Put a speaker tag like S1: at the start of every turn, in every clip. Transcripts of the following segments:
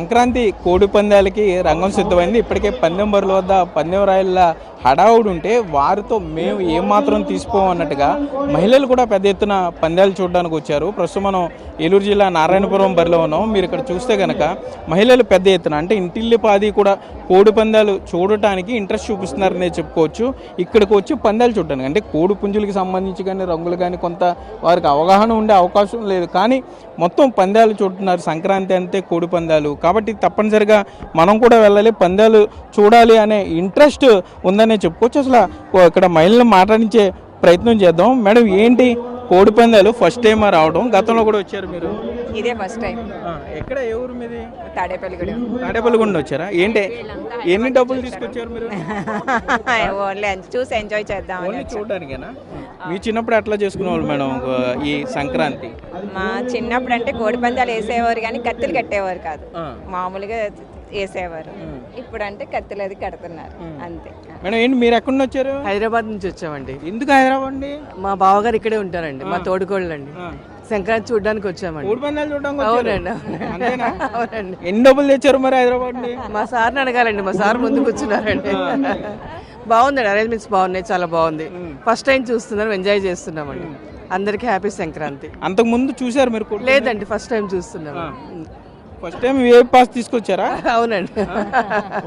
S1: సంక్రాంతి కోడి పందాలకి రంగం సిద్ధమైంది. ఇప్పటికే పందెం బరుల వద్ద పందెం రాయల హడావుడు ఉంటే వారితో మేము ఏమాత్రం తీసుకోమన్నట్టుగా మహిళలు కూడా పెద్ద ఎత్తున పందాలు చూడడానికి వచ్చారు. ప్రస్తుతం మనం ఏలూరు జిల్లా నారాయణపురం బరిలో ఉన్నాం. మీరు ఇక్కడ చూస్తే కనుక మహిళలు పెద్ద ఎత్తున అంటే ఇంటిల్లిపాది కూడా కోడి పందాలు చూడటానికి ఇంట్రెస్ట్ చూపిస్తున్నారనే చెప్పుకోవచ్చు. ఇక్కడికి వచ్చి పందాలు చూడడానికి అంటే కోడి పుంజులకి సంబంధించి కానీ రంగులు కానీ కొంత వారికి అవగాహన ఉండే అవకాశం లేదు, కానీ మొత్తం పందాలు చూడుతున్నారు. సంక్రాంతి అంటే కోడి పందాలు కాబట్టి తప్పనిసరిగా మనం కూడా వెళ్ళాలి, పందాలు చూడాలి అనే ఇంట్రెస్ట్ ఉందనే చెప్పుకోవచ్చు. అసలు ఇక్కడ మహిళలను మాట్లాడించే ప్రయత్నం చేద్దాం. మేడం, ఏంటి కోడి పందాలు ఫస్ట్ టైం రావడం? గతంలో కూడా వచ్చారు మీరు?
S2: ఇదే ఫస్ట్ టైం.
S1: ఎక్కడ, ఏ ఊరు మీది?
S2: తాడేపల్లిగూడెం.
S1: వచ్చారా? ఏంటి, ఎన్ని డబ్బులు తీసుకొచ్చారు మీరు?
S2: ఓన్లీ చూసి ఎంజాయ్ చేద్దాం.
S1: చూడడానికేనా? మీ చిన్నప్పుడు ఎట్లా చేసుకునేవాళ్ళు మేడం ఈ సంక్రాంతి?
S2: మా చిన్నప్పుడు అంటే కోడి పందాలు వేసేవారు కానీ కత్తులు కట్టేవారు కాదు, మామూలుగా వేసేవారు. ఇప్పుడు అంటే కత్తులు అది కడుతున్నారు అంతే.
S1: మేడం, ఏంటి మీరు ఎక్కడి నుంచి వచ్చారు?
S3: హైదరాబాద్ నుంచి వచ్చామండి.
S1: ఎందుకు హైదరాబాద్ అండి?
S3: మా బావగారు ఇక్కడే ఉంటారండి, మా తోడుకోళ్ళు అండి. సంక్రాంతి చూడడానికి వచ్చామండి.
S1: కోడి పందాలు చూడడానికి?
S3: అవునండి.
S1: అవునండి. ఎన్ని డబ్బులు తెచ్చారు మరి హైదరాబాద్?
S3: మా సార్ని అడగాలండి, మా సార్ ముందు కూర్చున్నారండి. బాగుందండి, అరేంజ్మెంట్స్ బాగున్నాయి, చాలా బాగుంది. ఫస్ట్ టైం చూస్తున్నాం, ఎంజాయ్ చేస్తున్నామండి. అందరికి హ్యాపీ సంక్రాంతి.
S1: అంతకు ముందు చూసారు మీరు?
S3: లేదండి, ఫస్ట్ టైం చూస్తున్నాం.
S1: ఫస్ట్ టైం ఏ పాస్ తీసుకొచ్చారా?
S3: అవునండి.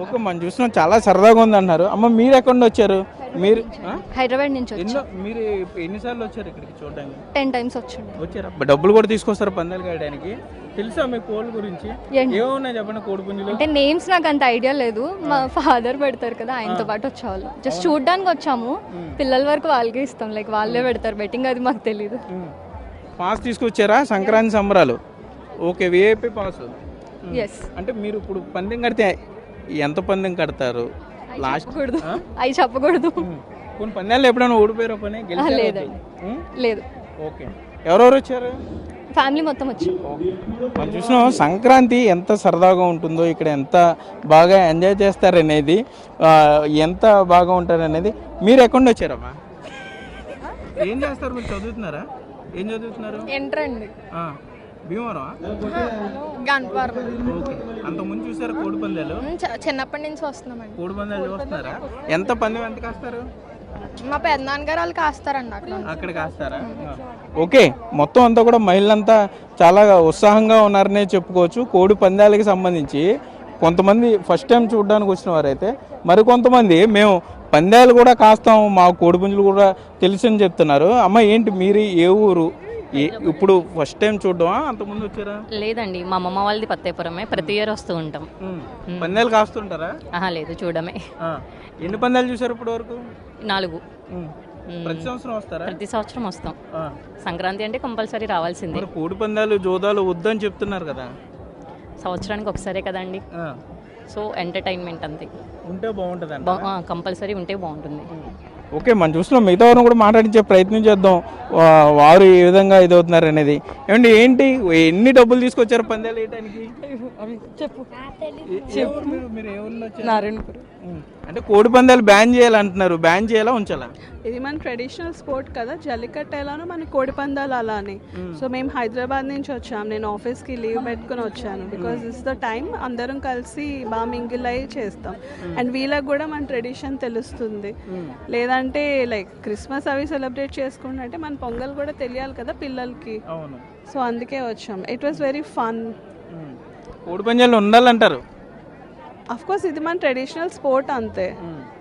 S1: ఓకే, మనం చూస్తున్నాం, చాలా సరదాగా ఉంది అన్నారు. అమ్మ, మీరు ఎక్కడి నుంచి వచ్చారు? మీరు
S4: హైదరాబాద్ నుంచి వచ్చారు.
S1: మీరు ఎన్నిసార్లు వచ్చారు ఇక్కడికి చూడడానికి?
S4: 10 times
S1: వచ్చారా? డబ్బులు కూడా తీసుకొస్తారు పందాలు కాయడానికి? తెలుసా మీ కోళ్ళ గురించి? ఏమున్నాయి చెప్పండి కోడి పుంజులు?
S4: అంటే నేమ్స్ నాకు అంత ఐడియా లేదు. మా ఫాదర్ పెడతారు కదా, ఆయనతో పాటు వచ్చేవాళ్ళు. జస్ట్ చూడడానికి వచ్చాము. పిల్లల వరకు వాళ్ళకే ఇస్తాం, లైక్ వాళ్ళే పెడతారు బెట్టింగ్, అది మాకు తెలీదు.
S1: పాస్ తీసుకొచ్చారా? సంక్రాంతి సంబరాలు. Okay, VIP pass.
S4: ఎస్.
S1: అంటే మీరు ఇప్పుడు పందెం కడితే ఎంత పందెం కడతారు? లాస్ట్
S4: అవి చెప్పకూడదు.
S1: కొన్ని పందాలు ఎప్పుడైనా ఓడిపోయారో పని?
S4: లేదండి, లేదు.
S1: ఓకే, ఎవరెవరు వచ్చారు?
S4: ఫ్యామిలీ మొత్తం వచ్చి.
S1: మనం చూసినాం సంక్రాంతి ఎంత సరదాగా ఉంటుందో, ఇక్కడ ఎంత బాగా ఎంజాయ్ చేస్తారనేది, ఎంత బాగా ఉంటారనేది. మీరు ఎక్కడి నుంచి వచ్చారమ్మా? ఏం చేస్తారు మీరు? చదువుతున్నారా? ఏం చదువుతున్నారు?
S4: ఎంట్రండి.
S1: భీమవరం?
S4: గన్పవరం.
S1: ఓకే, అంతకుముందు చూసారా కోడి పందాలు?
S4: చిన్నప్పటి నుంచి వస్తున్నామండి.
S1: కోడి పందాలు చూస్తున్నారా? ఎంత పందెం ఎంత కాస్తారు?
S4: మా పెద్దనాన్నగారు వాళ్ళు కాస్తారండి
S1: అక్కడ కాస్తారా? ఓకే, మొత్తం అంతా కూడా మహిళలంతా చాలా ఉత్సాహంగా ఉన్నారనే చెప్పుకోవచ్చు. కోడి పందాలకి సంబంధించి కొంతమంది ఫస్ట్ టైం చూడడానికి వచ్చిన వారైతే, మరికొంతమంది మేము పందాలు కూడా కాస్తాము, మా కోడి పుంజులు కూడా తెలుసు అని చెప్తున్నారు. అమ్మ, ఏంటి మీరు ఏ ఊరు? ఇప్పుడు ఫస్ట్ టైం చూడడమా? అంతకుముందు వచ్చారా?
S5: లేదండి, మా అమ్మమ్మ వాళ్ళది పత్తేపురమే, ప్రతి ఇయర్ వస్తూ ఉంటాం.
S1: పందాలు కాస్తుంటారా?
S5: లేదు, చూడమే.
S1: ఎన్ని పందాలు చూసారు ఇప్పటి వరకు?
S5: 4.
S1: ప్రతి సంవత్సరం వస్తారా?
S5: ప్రతి సంవత్సరం వస్తాం. సంక్రాంతి అంటే కంపల్సరీ రావాల్సిందే.
S1: కోడి పందాలు జోదాలు వద్దని చెప్తున్నారు కదా?
S5: సంవత్సరానికి ఒకసారే కదండి, సో ఎంటర్టైన్మెంట్ అంతే.
S1: ఉంటే బాగుంటుంది,
S5: కంపల్సరీ ఉంటే బాగుంటుంది.
S1: ఓకే, మనం చూస్తున్నాం. మిగతా వారిని కూడా మాట్లాడించే ప్రయత్నం చేద్దాం, వారు ఏ విధంగా ఇదవుతున్నారు అనేది. ఏమండి, ఏంటి ఎన్ని డబ్బులు తీసుకొచ్చారు పందాలు వేయడానికి? మీరు ఏ ఊర్లో వచ్చారు?
S3: నారాయణపురం.
S1: అంటే కోడి పందాలు బ్యాన్ చేయాలంటున్నారు, బ్యాన్ చేయాలా ఉంచాలా?
S6: ఇది మన ట్రెడిషనల్ స్పోర్ట్ కదా, జల్లికట్టు ఎలానో మన కోడి పందాలు అలానే. సో మేము హైదరాబాద్ నుంచి వచ్చాము, నేను ఆఫీస్కి లీవ్ పెట్టుకుని వచ్చాను. బికాజ్ ఇస్ ద టైం అందరం కలిసి బాగా మింగిల్ అయ్యి చేస్తాం. అండ్ వీళ్ళకి కూడా మన ట్రెడిషన్ తెలుస్తుంది. లేదంటే లైక్ క్రిస్మస్ అవి సెలబ్రేట్ చేసుకుంటే మన పొంగల్ కూడా తెలియాలి కదా పిల్లలకి. సో అందుకే వచ్చాం. It was very fun.
S1: కోడి పందాలు ఉండాలంటారు?
S6: అఫ్ కోర్స్ ఇది మన ట్రెడిషనల్ స్పోర్ట్ అంతే,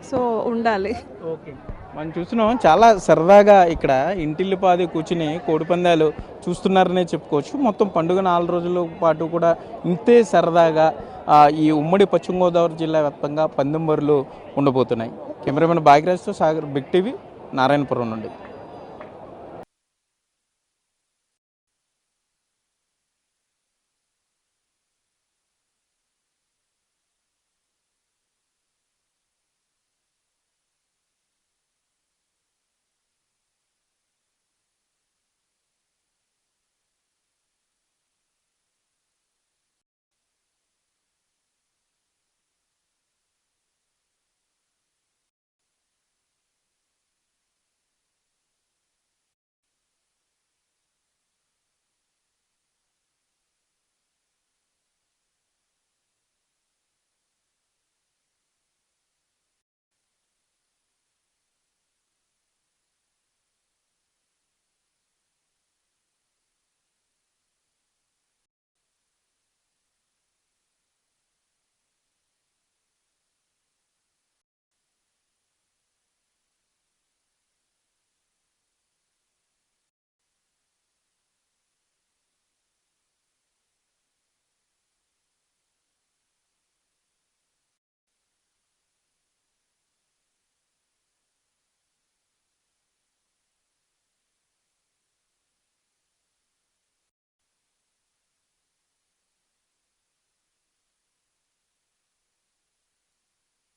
S6: సో ఉండాలి.
S1: ఓకే, మనం చూస్తున్నాం చాలా సరదాగా ఇక్కడ ఇంటిల్లిపాది కూర్చుని కోడి పందాలు చూస్తున్నారనే చెప్పుకోవచ్చు. మొత్తం పండుగ 4 రోజుల పాటు కూడా ఇంతే సరదాగా ఈ ఉమ్మడి పశ్చిమ గోదావరి జిల్లా వ్యాప్తంగా పందెం బరులు ఉండబోతున్నాయి. కెమెరామెన్ భాగ్యరాజ్తో సాగర్, బిగ్ టీవీ, నారాయణపురం నుండి.